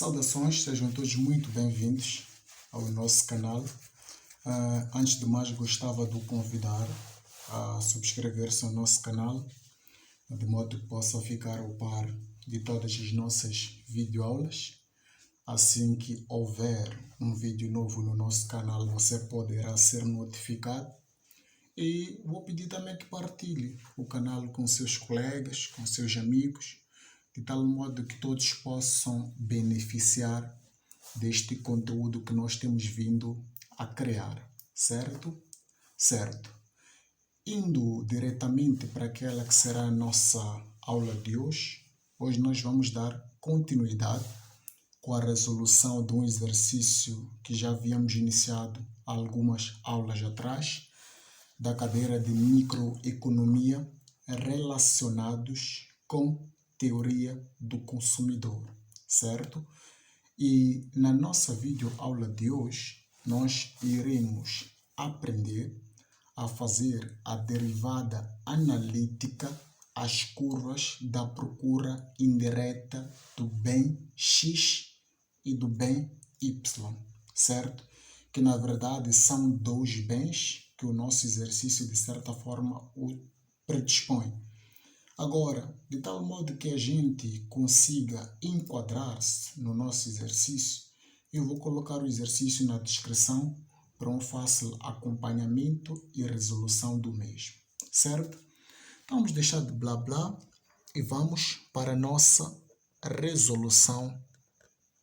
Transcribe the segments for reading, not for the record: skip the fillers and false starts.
Saudações, sejam todos muito bem-vindos ao nosso canal. Antes de mais, gostava de o convidar a subscrever-se ao nosso canal, de modo que possa ficar ao par de todas as nossas videoaulas. Assim que houver um vídeo novo no nosso canal, você poderá ser notificado. E vou pedir também que partilhe o canal com seus colegas, com seus amigos, de tal modo que todos possam beneficiar deste conteúdo que nós temos vindo a criar, certo? Certo. Indo diretamente para aquela que será a nossa aula de hoje, hoje nós vamos dar continuidade com a resolução de um exercício que já havíamos iniciado há algumas aulas atrás, da cadeira de microeconomia relacionados com teoria do consumidor, certo? E na nossa videoaula de hoje, nós iremos aprender a fazer a derivada analítica às curvas da procura indireta do bem X e do bem Y, certo? Que na verdade são dois bens que o nosso exercício de certa forma o predispõe. Agora, de tal modo que a gente consiga enquadrar-se no nosso exercício, eu vou colocar o exercício na descrição para um fácil acompanhamento e resolução do mesmo, certo? Então, vamos deixar de blá blá e vamos para a nossa resolução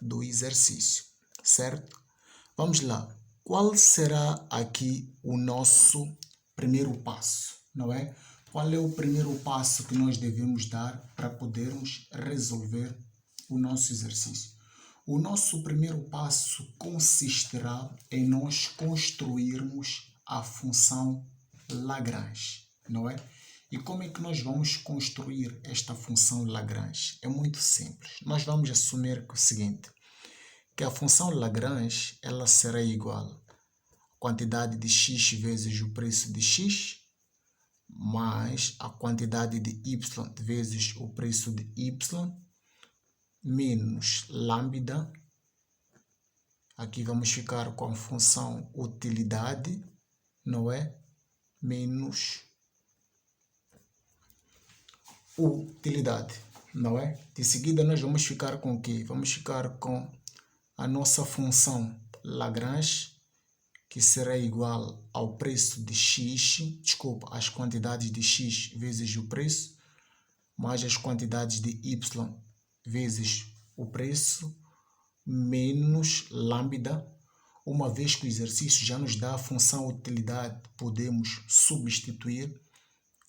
do exercício, certo? Vamos lá. Qual será aqui o nosso primeiro passo, não é? Qual é o primeiro passo que nós devemos dar para podermos resolver o nosso exercício? O nosso primeiro passo consistirá em nós construirmos a função Lagrange, não é? E como é que nós vamos construir esta função Lagrange? É muito simples. Nós vamos assumir o seguinte, que a função Lagrange ela será igual à quantidade de x vezes o preço de x mais a quantidade de y vezes o preço de y menos lambda. Aqui vamos ficar com a função utilidade, não é? Menos utilidade, não é? De seguida nós vamos ficar com o quê? Vamos ficar com a nossa função Lagrange, que será igual ao preço de x, as quantidades de x vezes o preço, mais as quantidades de y vezes o preço, menos lambda. Uma vez que o exercício já nos dá a função utilidade, podemos substituir,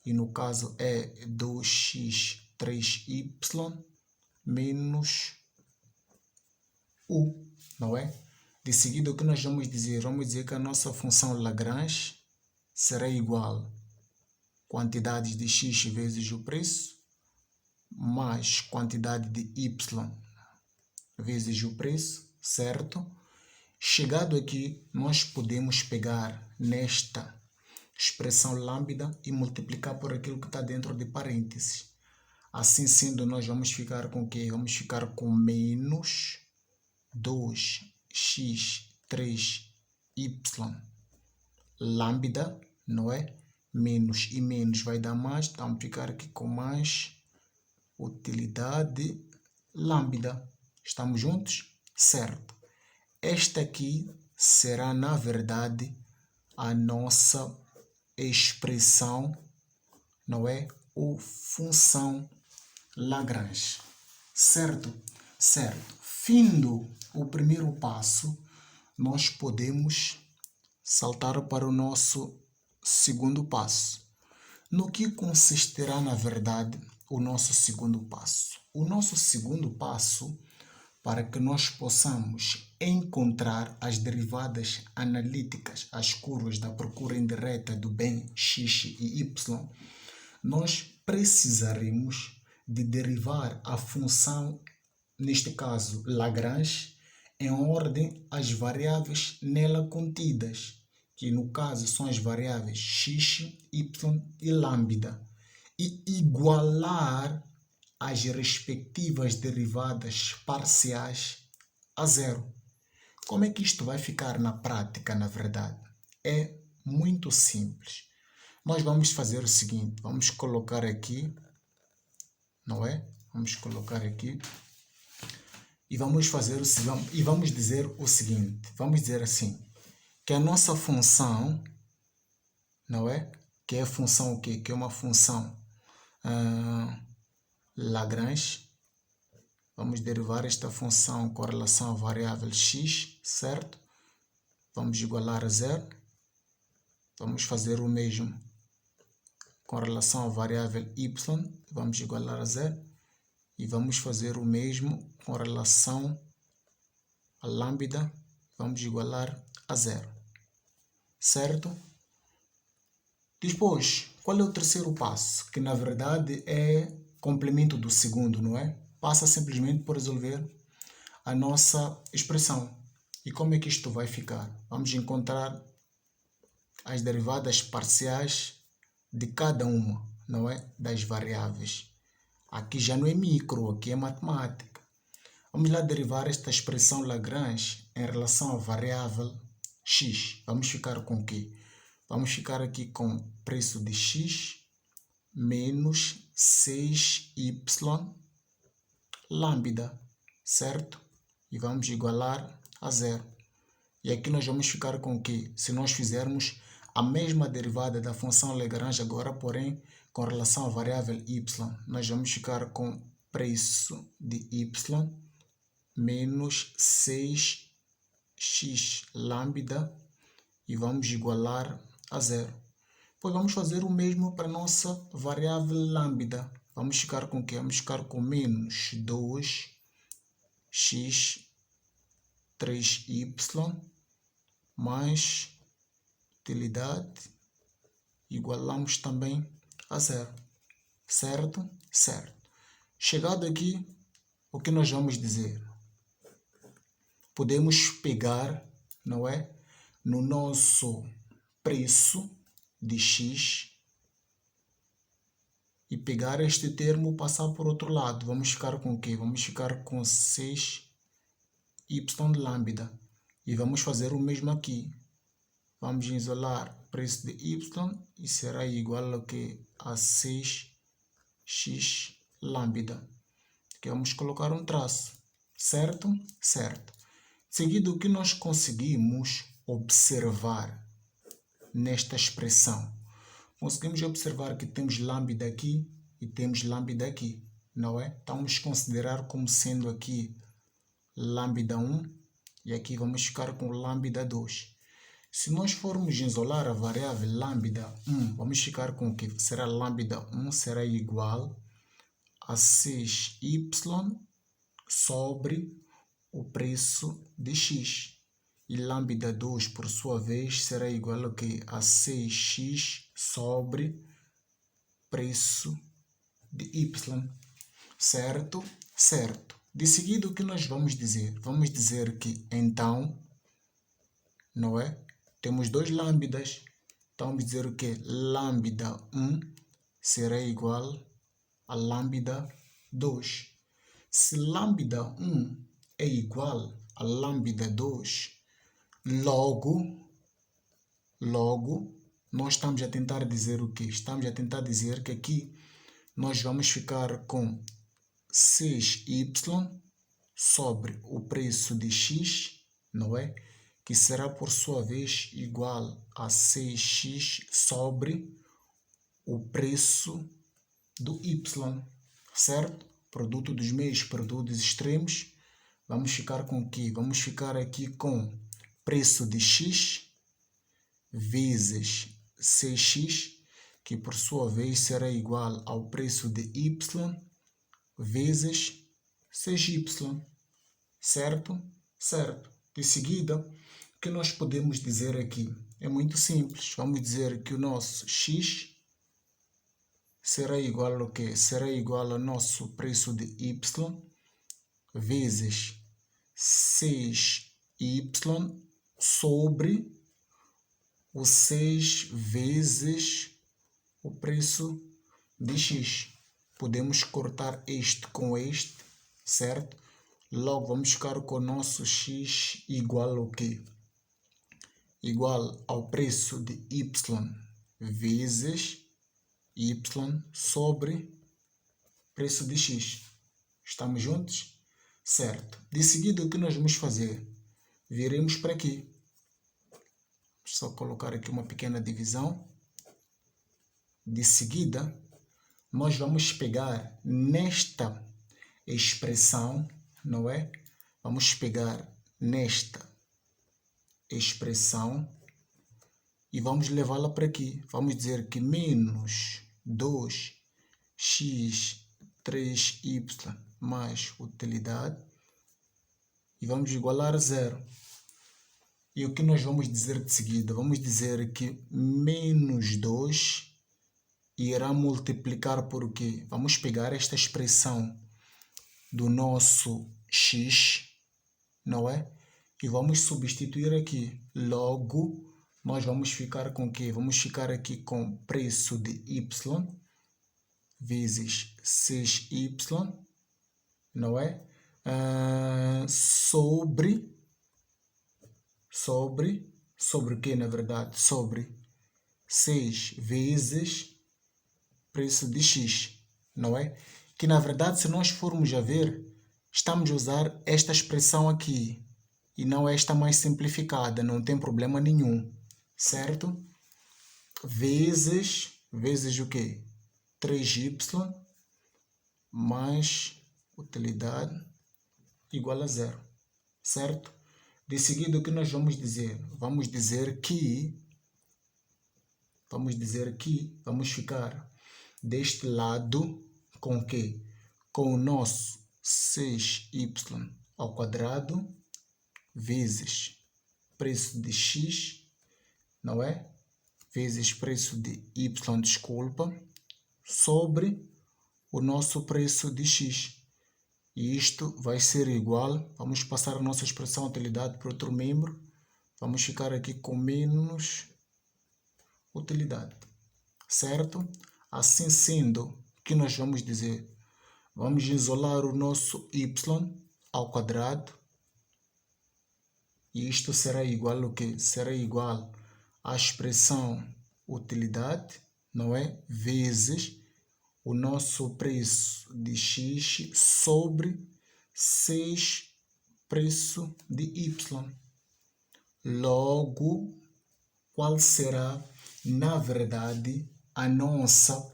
e no caso é 2x 3y menos u, não é? De seguida, o que nós vamos dizer? Vamos dizer que a nossa função Lagrange será igual a quantidade de x vezes o preço, mais quantidade de y vezes o preço, certo? Chegado aqui, nós podemos pegar nesta expressão lambda e multiplicar por aquilo que está dentro de parênteses. Assim sendo, nós vamos ficar com o quê? Vamos ficar com menos 2x 3y lambda, não é? Menos e menos vai dar mais, então vamos ficar aqui com mais utilidade lambda. Estamos juntos? Certo. Esta aqui será, na verdade, a nossa expressão, não é? Ou função Lagrange. Certo? Certo. Findo o primeiro passo, nós podemos saltar para o nosso segundo passo. No que consistirá, na verdade, o nosso segundo passo? O nosso segundo passo, para que nós possamos encontrar as derivadas analíticas, as curvas da procura indireta do bem x e y, nós precisaremos de derivar a função, neste caso Lagrange, em ordem às variáveis nela contidas, que no caso são as variáveis x, y e lambda, e igualar as respectivas derivadas parciais a zero. Como é que isto vai ficar na prática, na verdade? É muito simples. Nós vamos fazer o seguinte, vamos colocar aqui, não é? Vamos colocar aqui e vamos dizer o seguinte, vamos dizer assim, que a nossa função, não é? Que é a função o quê? Que é uma função Lagrange. Vamos derivar esta função com relação à variável x, certo? Vamos igualar a zero. Vamos fazer o mesmo com relação à variável y, vamos igualar a zero. E vamos fazer o mesmo com relação a lambda, vamos igualar a zero. Certo? Depois, qual é o terceiro passo? Que na verdade é complemento do segundo, não é? Passa simplesmente por resolver a nossa expressão. E como é que isto vai ficar? Vamos encontrar as derivadas parciais de cada uma, não é? Das variáveis. Aqui já não é micro, aqui é matemática. Vamos lá derivar esta expressão Lagrange em relação à variável x. Vamos ficar com o quê? Vamos ficar aqui com preço de x menos 6y lambda, certo? E vamos igualar a zero. E aqui nós vamos ficar com o quê? Se nós fizermos a mesma derivada da função Lagrange agora, porém, com relação à variável y, nós vamos ficar com preço de y menos 6x lambda e vamos igualar a zero. Depois vamos fazer o mesmo para a nossa variável lambda. Vamos ficar com o quê? Vamos ficar com menos 2x 3y mais utilidade, igualamos também a zero. Certo? Certo. Chegado aqui, o que nós vamos dizer? Podemos pegar, não é? No nosso preço de x e pegar este termo e passar por outro lado. Vamos ficar com o quê? Vamos ficar com 6y lambda. E vamos fazer o mesmo aqui. Vamos isolar o preço de y e será igual ao que? A 6x lambda. Aqui vamos colocar um traço. Certo? Certo. Seguido, o que nós conseguimos observar nesta expressão? Conseguimos observar que temos lambda aqui e temos lambda aqui, não é? Então, vamos considerar como sendo aqui lambda 1 e aqui vamos ficar com lambda 2. Se nós formos isolar a variável lambda 1, vamos ficar com o que? Será lambda 1 será igual a 6y sobre o preço de x. E lambda 2, por sua vez, será igual ao que? A 6x sobre preço de y. Certo? Certo. De seguida, o que nós vamos dizer? Vamos dizer que, então, não é? Temos dois lambdas. Então, vamos dizer o que? Lambda 1 será igual a lambda 2. Se lambda 1 é igual a lambda 2, logo, nós estamos a tentar dizer o quê? Estamos a tentar dizer que aqui nós vamos ficar com 6y sobre o preço de x, não é? Que será, por sua vez, igual a 6x sobre o preço do y, certo? Produto dos meios, produto dos extremos. Vamos ficar com o quê? Vamos ficar aqui com preço de x vezes 6x, que por sua vez será igual ao preço de y vezes 6y. Certo? Certo. De seguida, o que nós podemos dizer aqui? É muito simples. Vamos dizer que o nosso x será igual ao quê? Será igual ao nosso preço de y vezes 6y sobre o 6 vezes o preço de x. Podemos cortar este com este, certo? Logo, vamos ficar com o nosso x igual ao quê? Igual ao preço de y vezes y sobre preço de x. Estamos juntos? Certo. De seguida, o que nós vamos fazer? Viremos para aqui. Só colocar aqui uma pequena divisão. De seguida, nós vamos pegar nesta expressão, não é? Vamos pegar nesta expressão e vamos levá-la para aqui. Vamos dizer que menos 2x3y mais utilidade e vamos igualar a zero. E o que nós vamos dizer de seguida? Vamos dizer que menos 2 irá multiplicar por o quê? Vamos pegar esta expressão do nosso x, não é? E vamos substituir aqui. Logo, nós vamos ficar com o quê? Vamos ficar aqui com preço de y vezes 6y, não é? Sobre o que, na verdade? Sobre 6 vezes preço de x, não é? Que, na verdade, se nós formos a ver, estamos a usar esta expressão aqui e não esta mais simplificada, não tem problema nenhum, certo? Vezes o quê? 3y mais utilidade igual a zero, certo? De seguida, o que nós vamos dizer? Vamos dizer que vamos ficar deste lado com o quê? Com o nosso 6y ao quadrado vezes preço de x, não é? Vezes preço de y, desculpa, sobre o nosso preço de x. E isto vai ser igual, vamos passar a nossa expressão utilidade para outro membro, vamos ficar aqui com menos utilidade, certo? Assim sendo, o que nós vamos dizer? Vamos isolar o nosso y ao quadrado e isto será igual ao quê? Será igual à expressão utilidade, não é? Vezes o nosso preço de x sobre 6 preço de y. Logo, qual será, na verdade, a nossa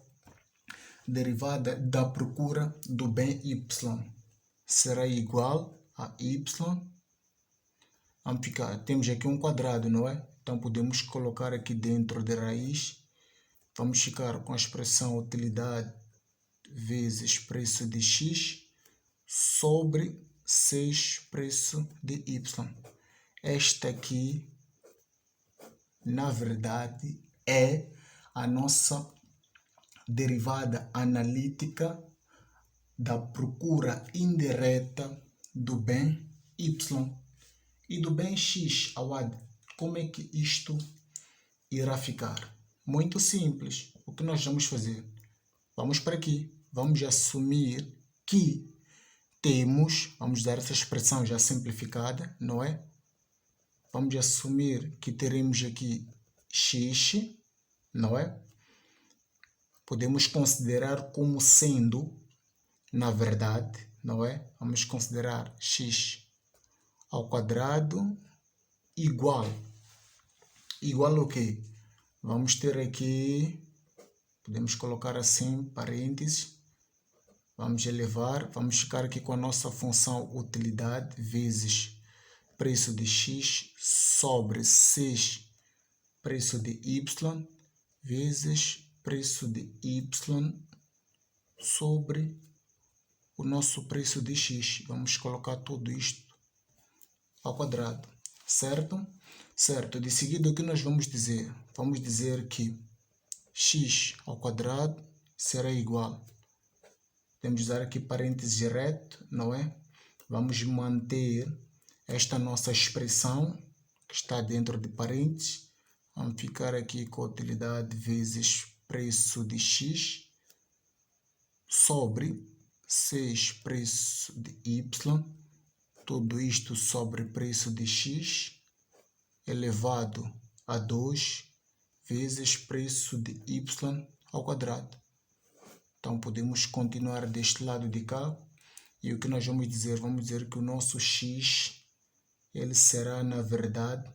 derivada da procura do bem y? Será igual a y. Vamos ficar, temos aqui um quadrado, não é? Então, podemos colocar aqui dentro de raiz. Vamos ficar com a expressão utilidade vezes preço de x sobre 6 preço de y. Esta aqui, na verdade, é a nossa derivada analítica da procura indireta do bem y e do bem x ao AD. Como é que isto irá ficar? Muito simples. O que nós vamos fazer? Vamos para aqui. Vamos assumir que vamos dar essa expressão já simplificada, não é? Vamos assumir que teremos aqui x, não é? Podemos considerar como sendo, na verdade, não é? Vamos considerar x ao quadrado igual ao quê? Vamos ter aqui, podemos colocar assim, parênteses, vamos elevar, vamos ficar aqui com a nossa função utilidade vezes preço de x sobre 6 preço de y vezes preço de y sobre o nosso preço de x. Vamos colocar tudo isto ao quadrado, certo? Certo. De seguida, o que nós vamos dizer? Vamos dizer que x ao quadrado será igual. Temos de usar aqui parênteses reto, não é? Vamos manter esta nossa expressão que está dentro de parênteses. Vamos ficar aqui com a utilidade vezes preço de x sobre 6 preço de y tudo isto sobre preço de x elevado a 2 vezes preço de y ao quadrado. Então, podemos continuar deste lado de cá. E o que nós vamos dizer? Vamos dizer que o nosso x ele será, na verdade,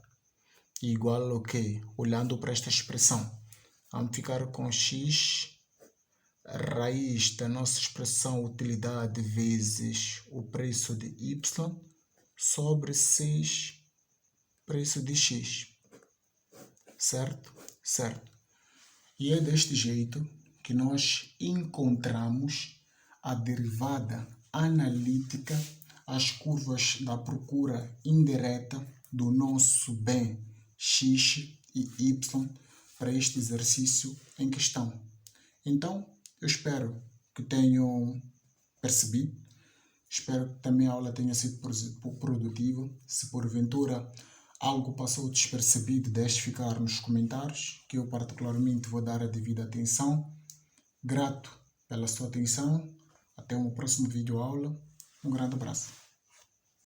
igual ao quê? Olhando para esta expressão. Vamos ficar com x raiz da nossa expressão utilidade vezes o preço de y sobre 6 preço de x. Certo? Certo. E é deste jeito que nós encontramos a derivada analítica, as curvas da procura indireta do nosso bem x e y para este exercício em questão. Então, eu espero que tenham percebido. Espero que também a aula tenha sido produtiva. Se porventura algo passou despercebido, deixe ficar nos comentários, que eu particularmente vou dar a devida atenção. Grato pela sua atenção. Até uma próxima videoaula. Um grande abraço.